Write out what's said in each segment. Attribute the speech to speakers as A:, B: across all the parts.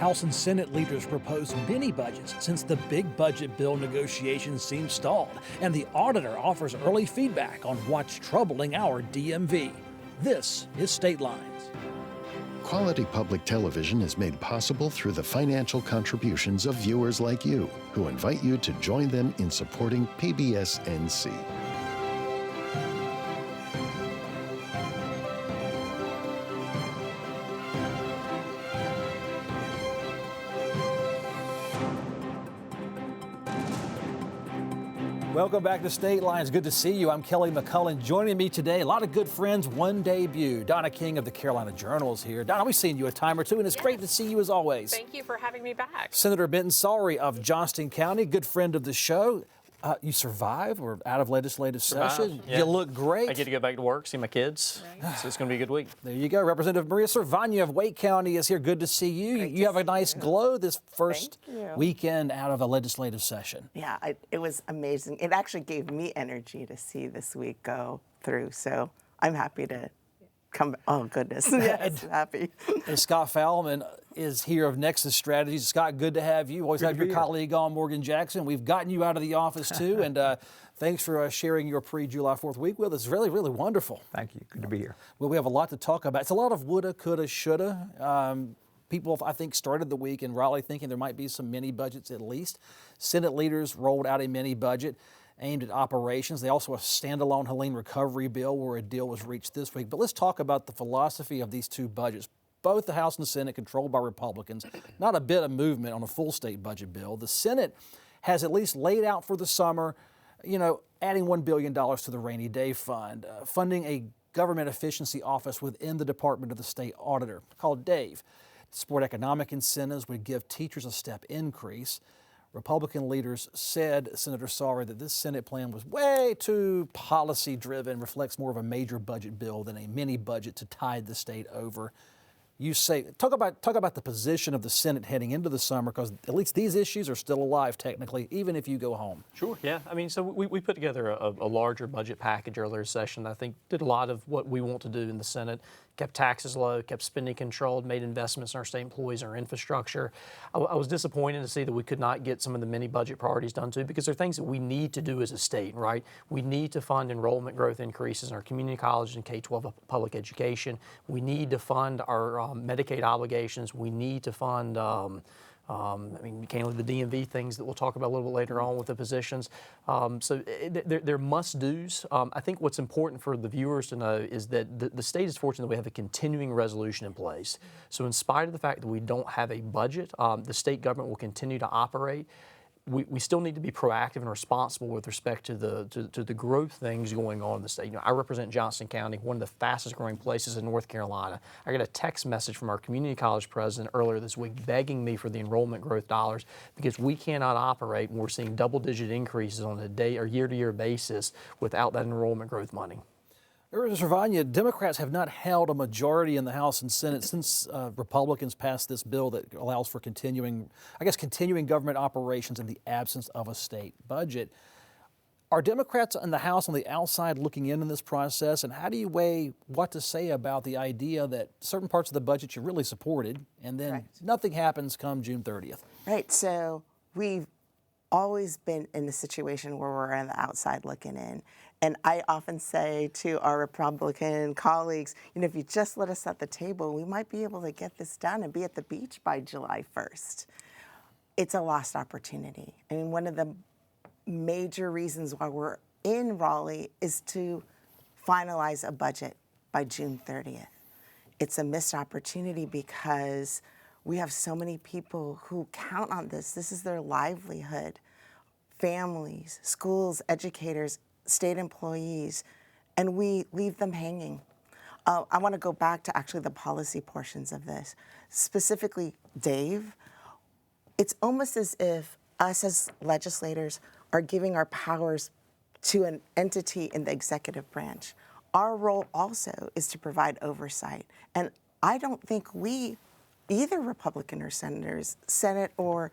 A: House and Senate leaders proposed mini budgets since the big budget bill negotiations seem stalled, and the auditor offers early feedback on what's troubling our DMV. This is State Lines.
B: Quality public television is made possible through the financial contributions of viewers like you, who invite you to join them in supporting PBS NC.
A: Welcome back to State Lines. Good to see you. I'm Kelly McCullen. Joining me today, a lot of good friends, one debut. Donna King of the Carolina Journal is here. Donna, we've seen you a time or two, and it's great to see you as always.
C: Thank you for having me back.
A: Senator Benton Sawrey of Johnston County, good friend of the show. You survived. We're out of legislative session.
D: Yeah.
A: You look great.
D: I get to go back to work, see my kids. Right. So it's going to be a good week.
A: There you go. Representative Maria Cervania of Wake County is here. Good to see you. You have a nice glow this first weekend out of a legislative session.
E: Yeah, it was amazing. It actually gave me energy to see this week go through. So I'm happy to come. Oh, goodness. Yes, happy.
A: And Scott Falmlen is here of Nexus Strategies. Scott, good to have you. Always have your colleague on, Morgan Jackson. We've gotten you out of the office too, and thanks for sharing your pre-July 4th week with us. Really, really wonderful.
F: Thank you. Good to be here.
A: Well, we have a lot to talk about. It's a lot of woulda, coulda, shoulda. People, I think, started the week in Raleigh thinking there might be some mini budgets at least. Senate leaders rolled out a mini budget aimed at operations. They also have a standalone Helene recovery bill where a deal was reached this week. But let's talk about the philosophy of these two budgets. Both the House and the Senate controlled by Republicans. Not a bit of movement on a full state budget bill. The Senate has at least laid out for the summer, adding $1 billion to the rainy day fund, funding a government efficiency office within the Department of the State Auditor called DAVE. To support economic incentives would give teachers a step increase. Republican leaders said, Senator Sawrey, that this Senate plan was way too policy-driven, reflects more of a major budget bill than a mini budget to tide the state over. You say, talk about the position of the Senate heading into the summer, because at least these issues are still alive technically, even if you go home.
D: Sure, yeah. I mean, so we put together a larger budget package earlier this session that I think did a lot of what we want to do in the Senate. Kept taxes low, kept spending controlled, made investments in our state employees and our infrastructure. I was disappointed to see that we could not get some of the mini budget priorities done too, because there are things that we need to do as a state, right? We need to fund enrollment growth increases in our community colleges and K-12 public education. We need to fund our Medicaid obligations. We need to fund candidly, the DMV things that we'll talk about a little bit later on with the positions. So they're must-dos. I think what's important for the viewers to know is that the state is fortunate that we have a continuing resolution in place. So in spite of the fact that we don't have a budget, the state government will continue to operate. We still need to be proactive and responsible with respect to the growth things going on in the state. I represent Johnston County, one of the fastest growing places in North Carolina. I got a text message from our community college president earlier this week begging me for the enrollment growth dollars, because we cannot operate when we're seeing double-digit increases on a day or year-to-year basis without that enrollment growth money.
A: Cervania, Democrats have not held a majority in the House and Senate since Republicans passed this bill that allows for continuing government operations in the absence of a state budget. Are Democrats in the House on the outside looking in on this process, and how do you weigh what to say about the idea that certain parts of the budget you really supported, and then nothing happens come June 30th?
E: Right, so we've always been in the situation where we're on the outside looking in. And I often say to our Republican colleagues, if you just let us at the table, we might be able to get this done and be at the beach by July 1st. It's a lost opportunity. I mean, one of the major reasons why we're in Raleigh is to finalize a budget by June 30th. It's a missed opportunity because we have so many people who count on this. This is their livelihood. Families, schools, educators, state employees, and we leave them hanging. I want to go back to actually the policy portions of this. Specifically, Dave, it's almost as if us as legislators are giving our powers to an entity in the executive branch. Our role also is to provide oversight. And I don't think we, either Republican or senators, Senate or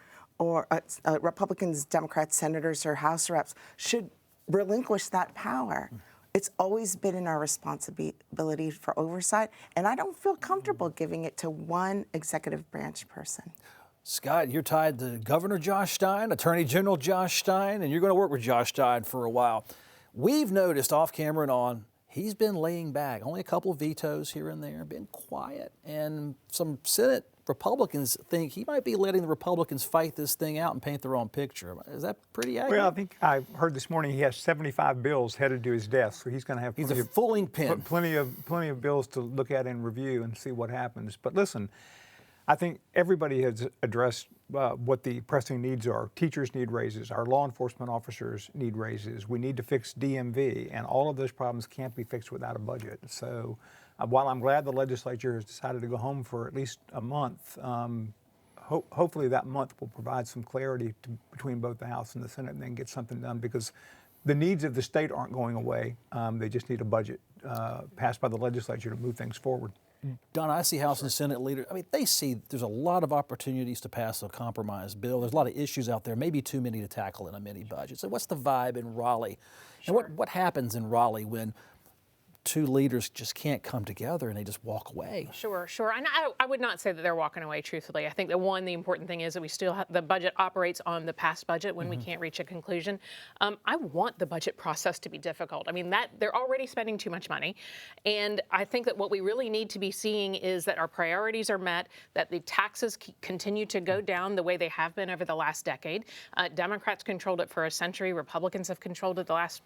E: Republicans, Democrats, senators, or House reps, should relinquish that power. It's always been in our responsibility for oversight, and I don't feel comfortable giving it to one executive branch person.
A: Scott, you're tied to Governor Josh Stein, Attorney General Josh Stein, and you're going to work with Josh Stein for a while. We've noticed off camera and on, he's been laying back, only a couple of vetoes here and there, been quiet. And some Senate Republicans think he might be letting the Republicans fight this thing out and paint their own picture. Is that pretty accurate?
C: Well, I think I heard this morning he has 75 bills headed to his desk, so he's going to have
A: He's a full ink pen.
C: plenty of bills to look at and review and see what happens. But listen, I think everybody has addressed what the pressing needs are. Teachers need raises. Our law enforcement officers need raises. We need to fix DMV, and all of those problems can't be fixed without a budget. So while I'm glad the legislature has decided to go home for at least a month, hopefully that month will provide some clarity between both the House and the Senate and then get something done, because the needs of the state aren't going away. They just need a budget passed by the legislature to move things forward.
A: Donna, I see House and Senate leaders. I mean, they see there's a lot of opportunities to pass a compromise bill. There's a lot of issues out there, maybe too many to tackle in a mini budget. So what's the vibe in Raleigh? Sure. And what happens in Raleigh when two leaders just can't come together and they just walk away?
F: Sure. And I would not say that they're walking away, truthfully. I think that the important thing is that we still have, the budget operates on the past budget when we can't reach a conclusion. I want the budget process to be difficult. I mean, that they're already spending too much money. And I think that what we really need to be seeing is that our priorities are met, that the taxes continue to go down the way they have been over the last decade. Democrats controlled it for a century. Republicans have controlled it the last,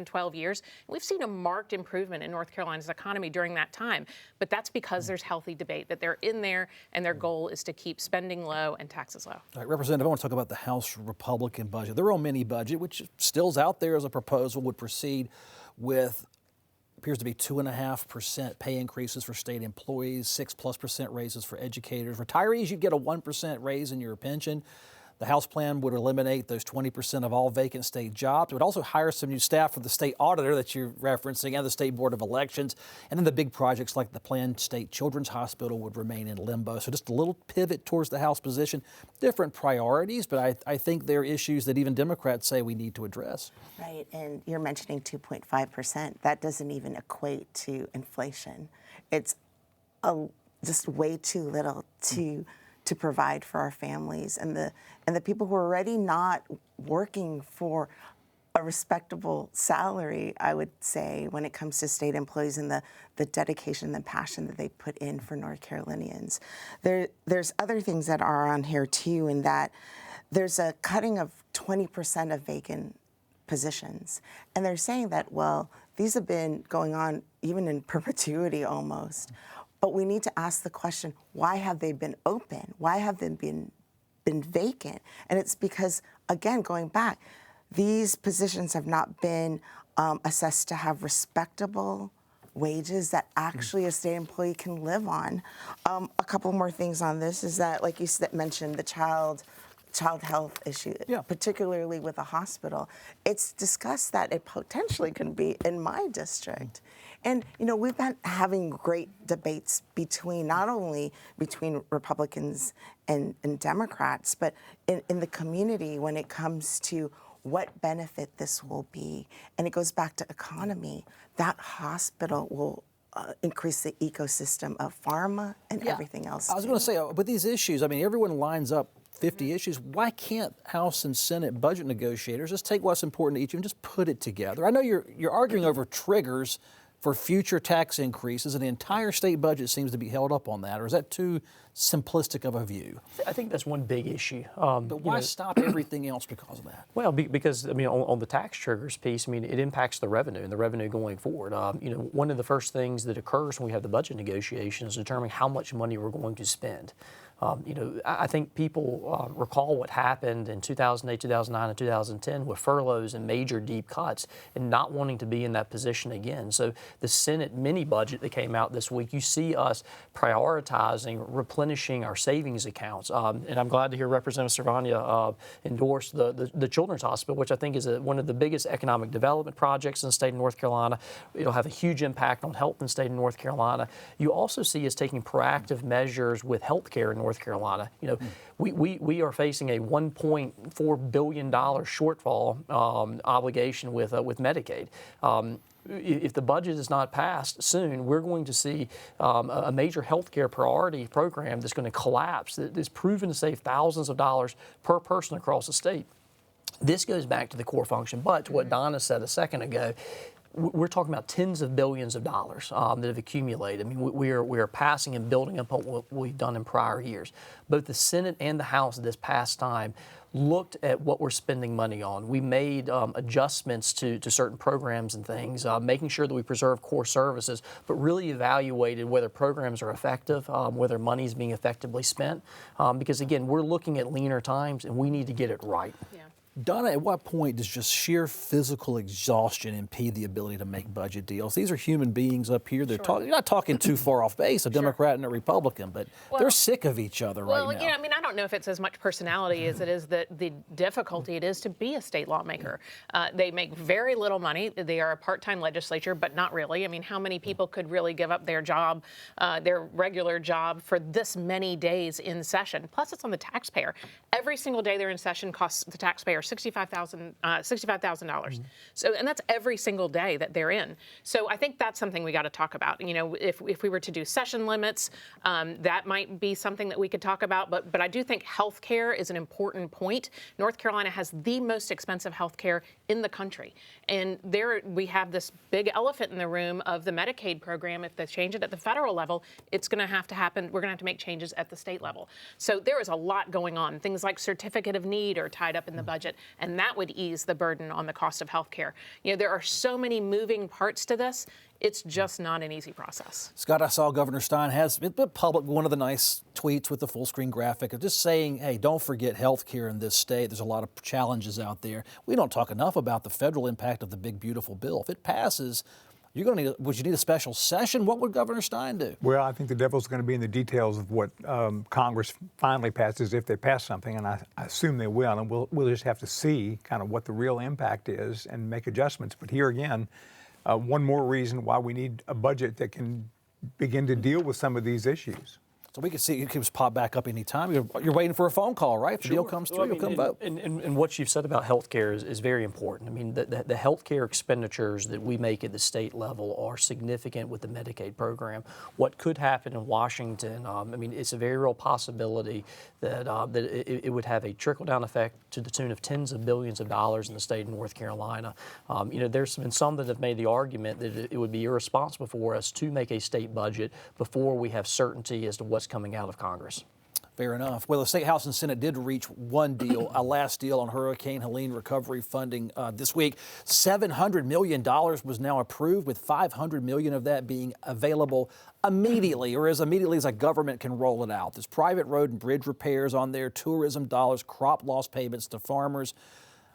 F: 12 years. And we've seen a marked improvement in North Carolina's economy during that time. But that's because there's healthy debate, that they're in there and their goal is to keep spending low and taxes low. All
A: right, Representative, I want to talk about the House Republican budget. Their own mini budget, which still's out there as a proposal, would proceed with appears to be 2.5% pay increases for state employees, 6+% raises for educators. Retirees, you'd get a 1% raise in your pension. The House plan would eliminate those 20% of all vacant state jobs. It would also hire some new staff for the state auditor that you're referencing and the State Board of Elections. And then the big projects like the planned state children's hospital would remain in limbo. So just a little pivot towards the House position. Different priorities, but I think they're issues that even Democrats say we need to address.
E: Right, and you're mentioning 2.5%. That doesn't even equate to inflation. It's just way too little to provide for our families and the people who are already not working for a respectable salary, I would say, when it comes to state employees and the dedication and passion that they put in for North Carolinians. There's other things that are on here too, in that there's a cutting of 20% of vacant positions. And they're saying that, well, these have been going on even in perpetuity almost. But we need to ask the question, why have they been open? Why have they been vacant? And it's because, again, going back, these positions have not been assessed to have respectable wages that actually a state employee can live on. A couple more things on this is that, like you mentioned, the child health issue, particularly with a hospital. It's discussed that it potentially can be in my district. And, we've been having great debates not only between Republicans and Democrats, but in the community when it comes to what benefit this will be. And it goes back to economy. That hospital will increase the ecosystem of pharma and everything else.
A: I was going to say, with these issues, I mean, everyone lines up 50 issues. Why can't House and Senate budget negotiators just take what's important to each of them and just put it together? I know you're arguing over triggers for future tax increases, and the entire state budget seems to be held up on that, or is that too simplistic of a view?
D: I think that's one big issue.
A: But why stop everything else because of that?
D: Well, because, on the tax triggers piece, it impacts the revenue and the revenue going forward. One of the first things that occurs when we have the budget negotiations is determining how much money we're going to spend. I think people recall what happened in 2008, 2009, and 2010 with furloughs and major deep cuts and not wanting to be in that position again. So the Senate mini budget that came out this week, you see us prioritizing replenishing our savings accounts. And I'm glad to hear Representative Cervania endorse the Children's Hospital, which I think is one of the biggest economic development projects in the state of North Carolina. It'll have a huge impact on health in the state of North Carolina. You also see us taking proactive measures with health care in North Carolina. We are facing a $1.4 billion shortfall obligation with Medicaid. if the budget is not passed soon, we're going to see a major healthcare priority program that's going to collapse, that is proven to save thousands of dollars per person across the state. This goes back to the core function, but to what Donna said a second ago, we're talking about tens of billions of dollars that have accumulated. I mean, we are passing and building upon what we've done in prior years. Both the Senate and the House this past time looked at what we're spending money on. We made adjustments to certain programs and things, making sure that we preserve core services, but really evaluated whether programs are effective, whether money is being effectively spent. Because again, we're looking at leaner times and we need to get it right.
F: Yeah.
A: Donna, at what point does just sheer physical exhaustion impede the ability to make budget deals? These are human beings up here. They're talking. You're not talking too far off base, a Democrat and a Republican, but they're sick of each other right now.
F: Well, I mean, I don't know if it's as much personality as it is the difficulty it is to be a state lawmaker. They make very little money. They are a part-time legislature, but not really. I mean, how many people could really give up their job, their regular job, for this many days in session? Plus, it's on the taxpayer. Every single day they're in session costs the taxpayer $65,000. So, and that's every single day that they're in. So I think that's something we got to talk about. You know, if we were to do session limits, that might be something that we could talk about. But I do think health care is an important point. North Carolina has the most expensive health care in the country. And there we have this big elephant in the room of the Medicaid program. If they change it at the federal level, it's going to have to happen. We're going to have to make changes at the state level. So there is a lot going on. Things like certificate of need are tied up in the budget, and that would ease the burden on the cost of health care. You know, there are so many moving parts to this. It's just not an easy process.
A: Scott, I saw Governor Stein has been public one of the nice tweets with the full screen graphic of just saying, hey, don't forget health care in this state. There's a lot of challenges out there. We don't talk enough about the federal impact of the big, beautiful bill. If it passes, would you need a special session? What would Governor Stein do?
C: Well, I think the devil's going to be in the details of what Congress finally passes, if they pass something, and I assume they will, and we'll just have to see kind of what the real impact is and make adjustments. But here again, one more reason why we need a budget that can begin to deal with some of these issues.
A: So we can see it can just pop back up any time. You're waiting for a phone call, right? If the deal comes through, you'll come vote.
D: And what you've said about health care is very important. I mean, the health care expenditures that we make at the state level are significant with the Medicaid program. What could happen in Washington, I mean, it's a very real possibility that it would have a trickle-down effect to the tune of tens of billions of dollars in the state of North Carolina. You know, there's been some that have made the argument that it would be irresponsible for us to make a state budget before we have certainty as to what's coming out of Congress.
A: Fair enough. Well, the State House and Senate did reach one deal, a last deal on Hurricane Helene recovery funding this week. $700 million was now approved, with $500 million of that being available immediately, or as immediately as a government can roll it out. There's private road and bridge repairs on there, tourism dollars, crop loss payments to farmers,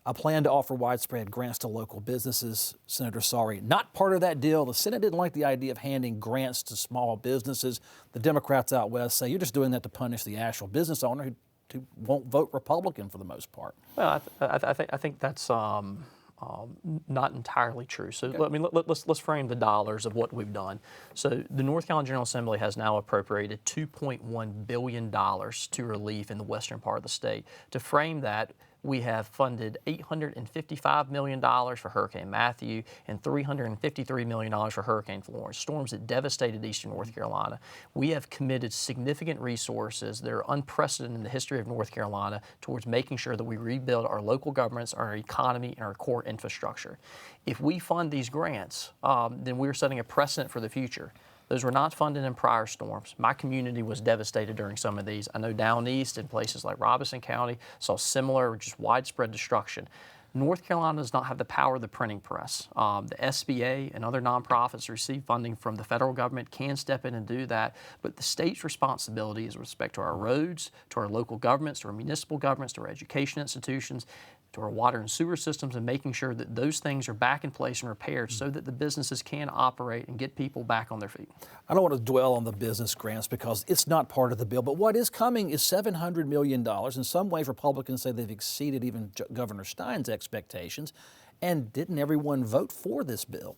A: a plan to offer widespread grants to local businesses. Senator Sawrey, not part of that deal. The Senate didn't like the idea of handing grants to small businesses. The Democrats out west say you're just doing that to punish the actual business owner who won't vote Republican for the most part.
D: Well, I think that's not entirely true. So I mean, let's frame the dollars of what we've done. So the North Carolina General Assembly has now appropriated $2.1 billion to relief in the western part of the state. To frame that, we have funded $855 million for Hurricane Matthew and $353 million for Hurricane Florence, storms that devastated eastern North Carolina. We have committed significant resources that are unprecedented in the history of North Carolina towards making sure that we rebuild our local governments, our economy, and our core infrastructure. If we fund these grants, then we're setting a precedent for the future. Those were not funded in prior storms. My community was devastated during some of these. I know down east in places like Robeson County saw similar, just widespread destruction. North Carolina does not have the power of the printing press. The SBA and other nonprofits who receive funding from the federal government can step in and do that, but the state's responsibility is with respect to our roads, to our local governments, to our municipal governments, to our education institutions, to our water and sewer systems, and making sure that those things are back in place and repaired so that the businesses can operate and get people back on their feet.
A: I don't want to dwell on the business grants because it's not part of the bill, but what is coming is $700 million. In some ways, Republicans say they've exceeded even Governor Stein's expectations. And didn't everyone vote for this bill?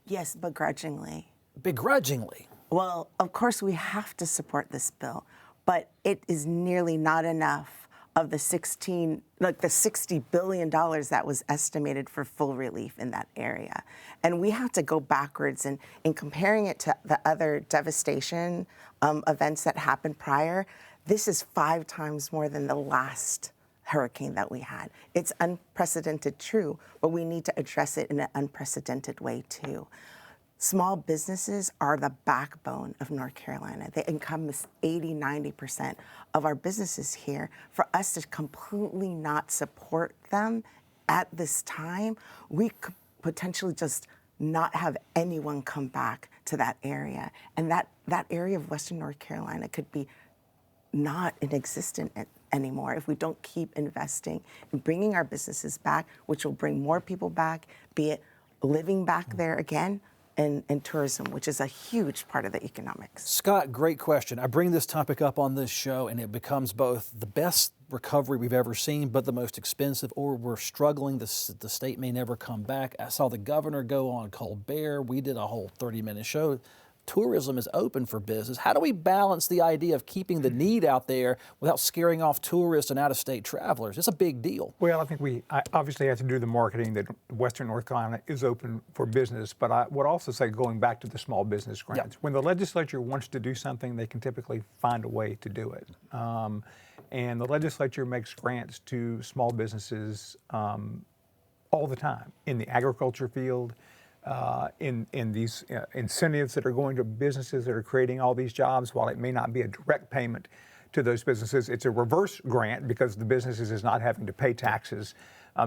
E: Yes, begrudgingly.
A: Begrudgingly?
E: Well, of course we have to support this bill, but it is nearly not enough of the $60 billion that was estimated for full relief in that area. And we have to go backwards, and in comparing it to the other devastation events that happened prior, this is 5 times more than the last hurricane that we had. It's unprecedented, true, but we need to address it in an unprecedented way too. Small businesses are the backbone of North Carolina. They encompass 80–90% of our businesses here. For us to completely not support them at this time, we could potentially just not have anyone come back to that area. And that area of Western North Carolina could be not in existence anymore if we don't keep investing in bringing our businesses back, which will bring more people back, be it living back there again, and tourism, which is a huge part of the economics.
A: Scott, great question. I bring this topic up on this show, and it becomes both the best recovery we've ever seen, but the most expensive, or we're struggling. The state may never come back. I saw the governor go on Colbert. We did a whole 30-minute show. Tourism is open for business. How do we balance the idea of keeping the need out there without scaring off tourists and out-of-state travelers? It's a big deal.
C: Well, I think we obviously have to do the marketing that Western North Carolina is open for business, but I would also say, going back to the small business grants, when the legislature wants to do something, they can typically find a way to do it. And the legislature makes grants to small businesses all the time in the agriculture field, in these incentives that are going to businesses that are creating all these jobs. While it may not be a direct payment to those businesses, it's a reverse grant because the businesses is not having to pay taxes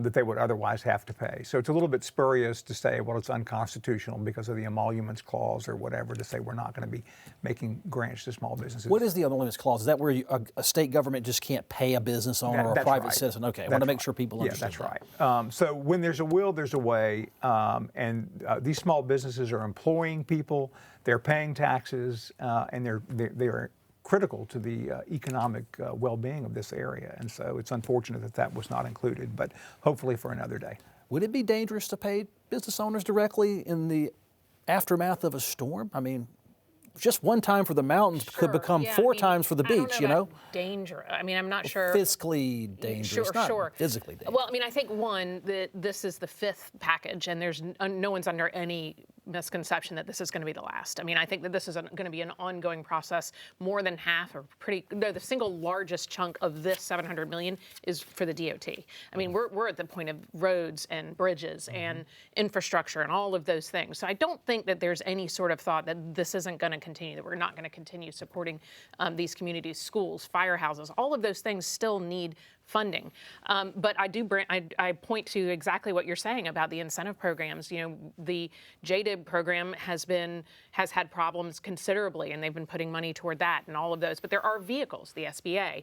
C: that they would otherwise have to pay. So it's a little bit spurious to say, well, it's unconstitutional because of the emoluments clause or whatever, to say we're not going to be making grants to small businesses.
A: What is the emoluments clause? Is that where a state government just can't pay a business owner or a private citizen? Okay, I want to make sure people understand.
C: Yeah, that's right. So when there's a will, there's a way. And these small businesses are employing people, they're paying taxes, and they're critical to the economic well-being of this area. And so it's unfortunate that that was not included, but hopefully for another day.
A: Would it be dangerous to pay business owners directly in the aftermath of a storm? I mean, just one time for the mountains could become 4 times for the beach, you know?
F: Danger. I mean, I'm not sure.
A: Fiscally dangerous, not physically dangerous.
F: Well, I mean, I think, one, that this is the 5th package, and there's no one's under any misconception that this is going to be the last. I mean, I think that this is going to be an ongoing process. More than half, or the single largest chunk of this $700 million is for the DOT. I mean, we're at the point of roads and bridges and infrastructure and all of those things. So I don't think that there's any sort of thought that this isn't going to continue, that we're not going to continue supporting these communities, schools, firehouses. All of those things still need funding. But I point to exactly what you're saying about the incentive programs. You know, the JDIB program has had problems considerably, and they've been putting money toward that and all of those. But there are vehicles, the SBA.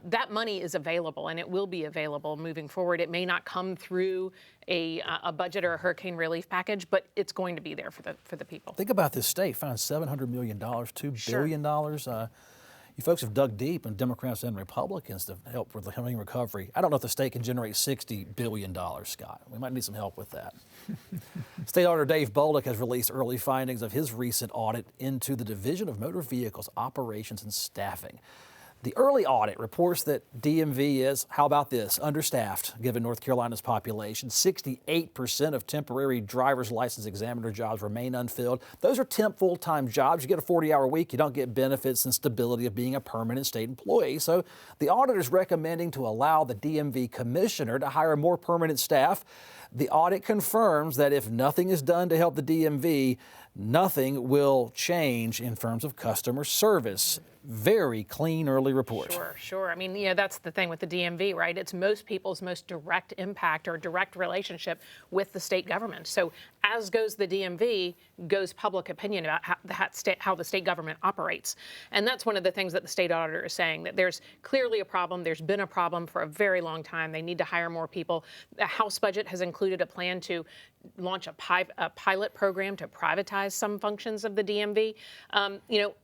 F: That money is available, and it will be available moving forward. It may not come through a budget or a hurricane relief package, but it's going to be there for the people.
A: Think about this state, find $700 million, $2 billion. You folks have dug deep, and Democrats and Republicans, to help with the Helene recovery. I don't know if the state can generate $60 billion, Scott. We might need some help with that. State Auditor Dave Bolduc has released early findings of his recent audit into the Division of Motor Vehicles Operations and Staffing. The early audit reports that DMV is, how about this, understaffed given North Carolina's population. 68% of temporary driver's license examiner jobs remain unfilled. Those are temp full-time jobs. You get a 40-hour week, you don't get benefits and stability of being a permanent state employee. So the auditor is recommending to allow the DMV commissioner to hire more permanent staff. The audit confirms that if nothing is done to help the DMV, nothing will change in terms of customer service. Very clean early report.
F: Sure. I mean, you know, that's the thing with the DMV, right? It's most people's most direct impact or direct relationship with the state government. So as goes the DMV, goes public opinion about how the state government operates. And that's one of the things that the state auditor is saying, that there's clearly a problem. There's been a problem for a very long time. They need to hire more people. The House budget has included a plan to launch a pilot program to privatize some functions of the DMV. You know,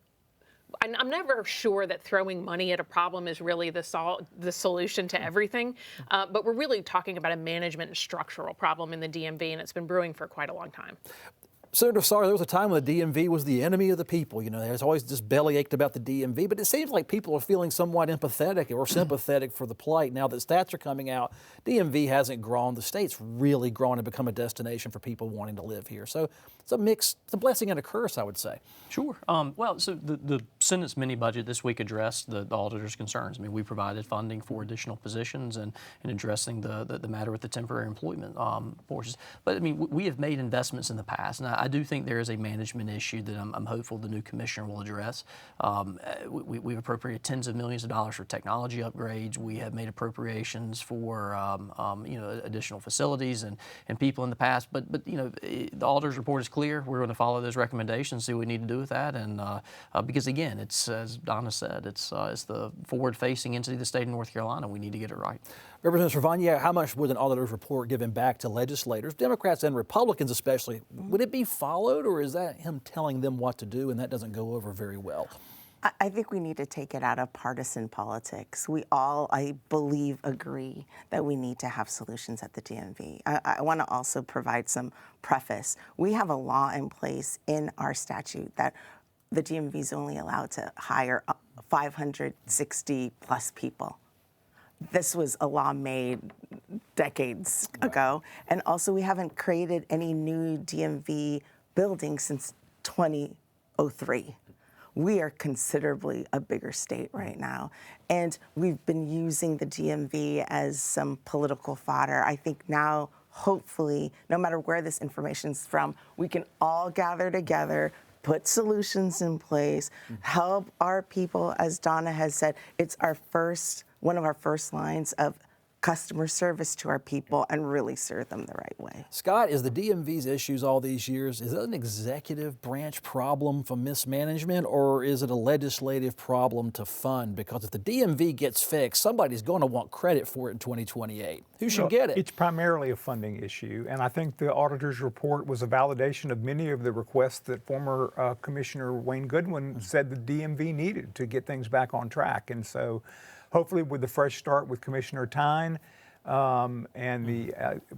F: I'm never sure that throwing money at a problem is really the solution to everything, but we're really talking about a management and structural problem in the DMV, and it's been brewing for quite a long time.
A: Senator Sawrey, there was a time when the DMV was the enemy of the people. You know, there's always just belly ached about the DMV, but it seems like people are feeling somewhat empathetic or sympathetic for the plight. Now that stats are coming out, DMV hasn't grown. The state's really grown and become a destination for people wanting to live here. So it's a mix, it's a blessing and a curse, I would say.
D: Sure. Well, so the Senate's mini budget this week addressed the auditor's concerns. I mean, we provided funding for additional positions and addressing the matter with the temporary employment forces. But I mean, we have made investments in the past, and I do think there is a management issue that I'm hopeful the new commissioner will address. We've appropriated tens of millions of dollars for technology upgrades. We have made appropriations for additional facilities and people in the past. But the auditor's report is clear. We're going to follow those recommendations, see what we need to do with that, and because again, it's as Donna said, it's the forward-facing entity of the state of North Carolina. We need to get it right.
A: Representative Cervania, how much would an auditor's report given back to legislators, Democrats and Republicans especially, would it be followed, or is that him telling them what to do and that doesn't go over very well?
E: I think we need to take it out of partisan politics. We all, I believe, agree that we need to have solutions at the DMV. I want to also provide some preface. We have a law in place in our statute that the DMV is only allowed to hire 560 plus people. This was a law made decades ago. And also we haven't created any new DMV buildings since 2003. We are considerably a bigger state right now. And we've been using the DMV as some political fodder. I think now, hopefully, no matter where this information is from, we can all gather together, put solutions in place, help our people, as Donna has said. It's one of our first lines of customer service to our people and really serve them the right way.
A: Scott, is the DMV's issues all these years, is that an executive branch problem from mismanagement, or is it a legislative problem to fund? Because if the DMV gets fixed, somebody's going to want credit for it in 2028. Who should get it?
C: It's primarily a funding issue, and I think the auditor's report was a validation of many of the requests that former Commissioner Wayne Goodwin said the DMV needed to get things back on track. And so hopefully with the fresh start with Commissioner Tyne and the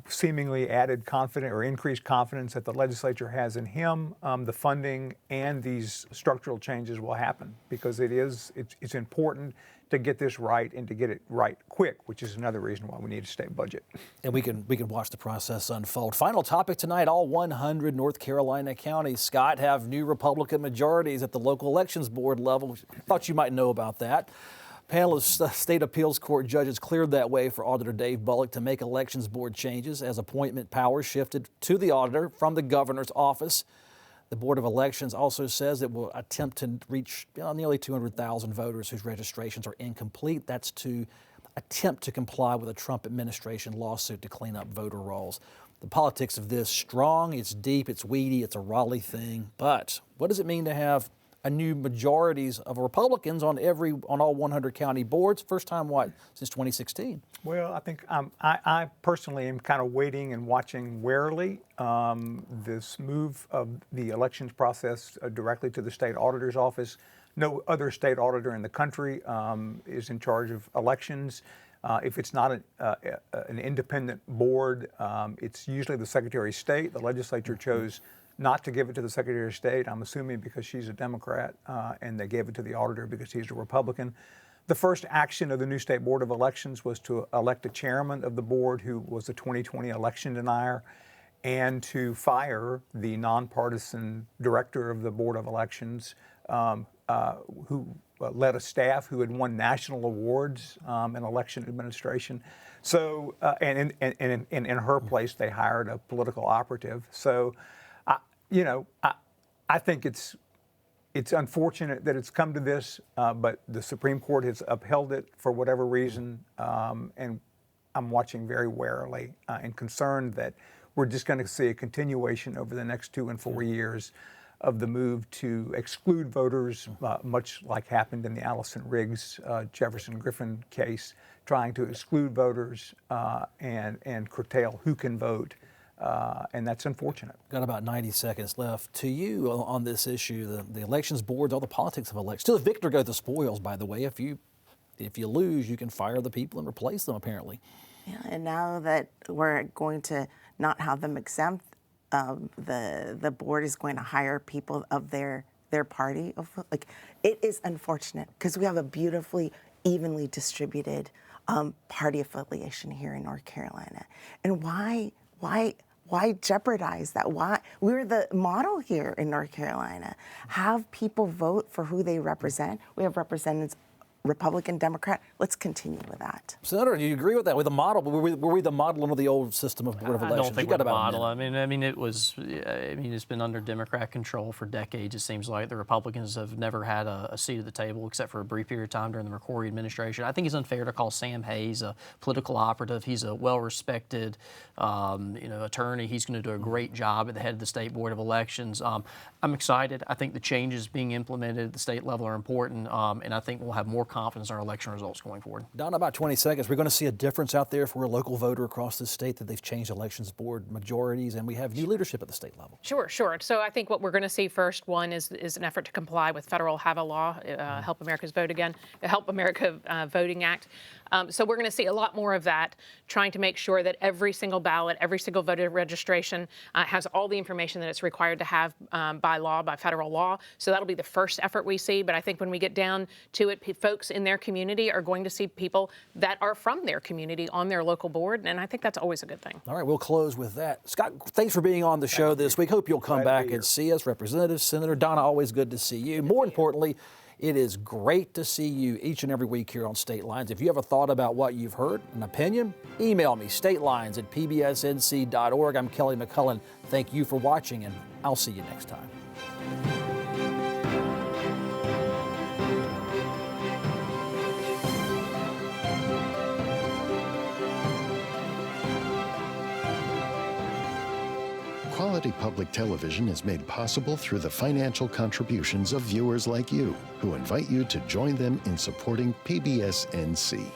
C: seemingly added confidence or increased confidence that the legislature has in him, the funding and these structural changes will happen, because it's important to get this right and to get it right quick, which is another reason why we need a state budget.
A: And we can watch the process unfold. Final topic tonight, all 100 North Carolina counties, Scott, have new Republican majorities at the local elections board level. Thought you might know about that. Panelists, state appeals court judges cleared that way for Auditor Dave Bullock to make elections board changes as appointment powers shifted to the auditor from the governor's office. The Board of Elections also says it will attempt to reach nearly 200,000 voters whose registrations are incomplete. That's to attempt to comply with a Trump administration lawsuit to clean up voter rolls. The politics of this, strong, it's deep, it's weedy, it's a Raleigh thing. But what does it mean to have a new majorities of Republicans on all 100 county boards? First time, since 2016?
C: Well, I think I personally am kind of waiting and watching warily this move of the elections process directly to the state auditor's office. No other state auditor in the country is in charge of elections. If it's not an independent board, it's usually the Secretary of State. The legislature chose not to give it to the Secretary of State, I'm assuming because she's a Democrat, and they gave it to the auditor because he's a Republican. The first action of the new State Board of Elections was to elect a chairman of the board who was a 2020 election denier, and to fire the nonpartisan director of the Board of Elections, who led a staff who had won national awards in election administration. So, and in her place, they hired a political operative. So, I think it's unfortunate that it's come to this, but the Supreme Court has upheld it for whatever reason, and I'm watching very warily and concerned that we're just going to see a continuation over the next 2 and 4 years of the move to exclude voters, much like happened in the Allison Riggs, Jefferson Griffin case, trying to exclude voters and curtail who can vote. And that's unfortunate.
A: Got about 90 seconds left. To you on this issue, the elections boards, all the politics of elections. To the victor go the spoils, by the way. If you lose, you can fire the people and replace them, apparently.
E: Yeah, and now that we're going to not have them exempt, the board is going to hire people of their party. Like, it is unfortunate because we have a beautifully evenly distributed party affiliation here in North Carolina. And why jeopardize that? Why? We're the model here in North Carolina. Have people vote for who they represent. We have representatives, Republican, Democrat. Let's continue with that.
A: Senator, do you agree with that? With the model, were we the model under the old system of Board of Elections?
D: I don't think
A: You
D: we're
A: got
D: the
A: about a
D: model.
A: minute.
D: I mean, it's been under Democrat control for decades. It seems like the Republicans have never had a seat at the table except for a brief period of time during the McCrory administration. I think it's unfair to call Sam Hayes a political operative. He's a well-respected, attorney. He's going to do a great job at the head of the State Board of Elections. I'm excited. I think the changes being implemented at the state level are important, and I think we'll have more confidence in our election results going forward.
A: Donna, about 20 seconds. We're going to see a difference out there if we're a local voter across the state that they've changed elections board majorities and we have new leadership at the state level.
F: Sure. So I think what we're going to see first, one is an effort to comply with federal Have a Law, Help America's Vote Again, the Help America Voting Act. So we're going to see a lot more of that, trying to make sure that every single ballot, every single voter registration has all the information that it's required to have by law, by federal law. So that'll be the first effort we see. But I think when we get down to it, folks in their community are going to see people that are from their community on their local board. And I think that's always a good thing.
A: All right, we'll close with that. Scott, thanks for being on the show this week. Hope you'll come back and see us. Representative, Senator Donna, always good to see you. More importantly, it is great to see you each and every week here on State Lines. If you have a thought about what you've heard, an opinion, email me, statelines@pbsnc.org. I'm Kelly McCullen. Thank you for watching, and I'll see you next time.
B: Quality public television is made possible through the financial contributions of viewers like you, who invite you to join them in supporting PBS NC.